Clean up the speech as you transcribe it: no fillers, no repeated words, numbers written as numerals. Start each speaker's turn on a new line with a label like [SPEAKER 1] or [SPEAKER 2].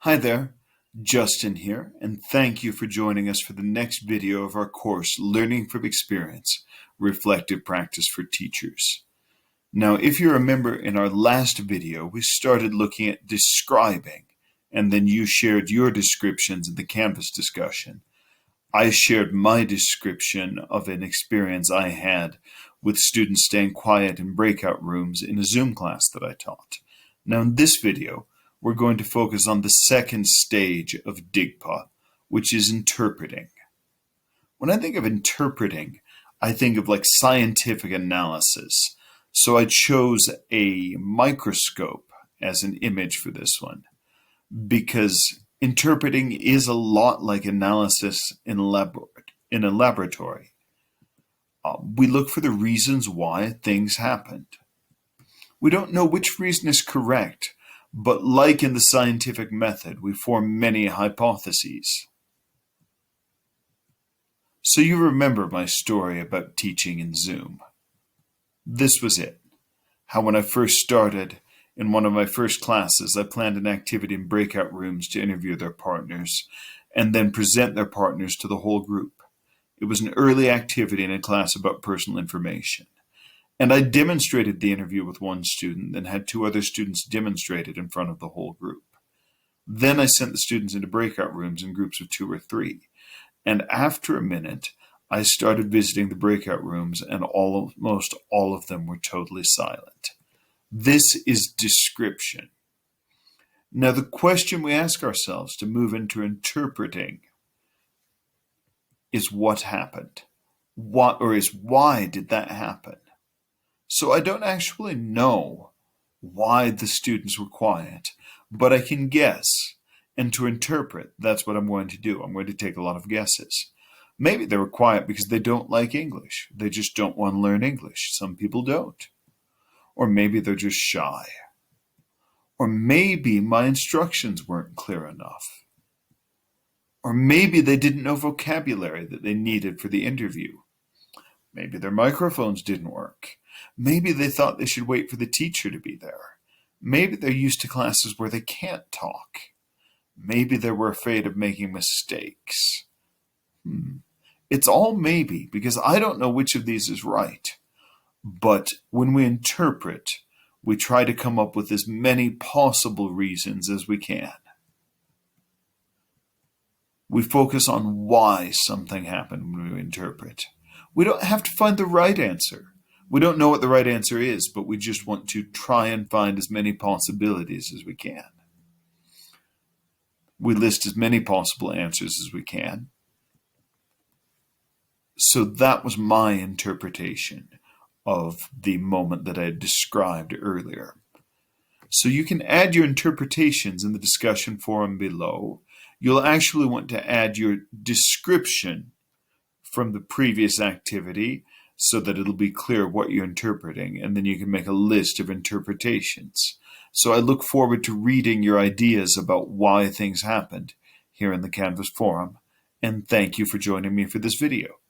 [SPEAKER 1] Hi there, Justin here, and thank you for joining us for the next video of our course, Learning from Experience, Reflective Practice for Teachers. Now, if you remember in our last video, we started looking at describing, and then you shared your descriptions in the Canvas discussion. I shared my description of an experience I had with students staying quiet in breakout rooms in a Zoom class that I taught. Now, in this video, we're going to focus on the second stage of DIGPA, which is interpreting. When I think of interpreting, I think of like scientific analysis. So I chose a microscope as an image for this one, because interpreting is a lot like analysis in a laboratory. We look for the reasons why things happened. We don't know which reason is correct, but like in the scientific method, we form many hypotheses. So you remember my story about teaching in Zoom. This was it. How when I first started, in one of my first classes, I planned an activity in breakout rooms to interview their partners and then present their partners to the whole group. It was an early activity in a class about personal information. And I demonstrated the interview with one student, then had two other students demonstrate it in front of the whole group. Then I sent the students into breakout rooms in groups of 2 or 3. And after a minute, I started visiting the breakout rooms, and almost all of them were totally silent. This is description. Now, the question we ask ourselves to move into interpreting is what happened? Why did that happen? So I don't actually know why the students were quiet, but I can guess. And to interpret, that's what I'm going to do. I'm going to take a lot of guesses. Maybe they were quiet because they don't like English. They just don't want to learn English. Some people don't. Or maybe they're just shy. Or maybe my instructions weren't clear enough. Or maybe they didn't know vocabulary that they needed for the interview. Maybe their microphones didn't work. Maybe they thought they should wait for the teacher to be there. Maybe they're used to classes where they can't talk. Maybe they were afraid of making mistakes. It's all maybe, because I don't know which of these is right. But when we interpret, we try to come up with as many possible reasons as we can. We focus on why something happened when we interpret. We don't have to find the right answer. We don't know what the right answer is, but we just want to try and find as many possibilities as we can. We list as many possible answers as we can. So that was my interpretation of the moment that I described earlier. So you can add your interpretations in the discussion forum below. You'll actually want to add your description from the previous activity so that it'll be clear what you're interpreting, and then you can make a list of interpretations. So I look forward to reading your ideas about why things happened here in the Canvas forum, and thank you for joining me for this video.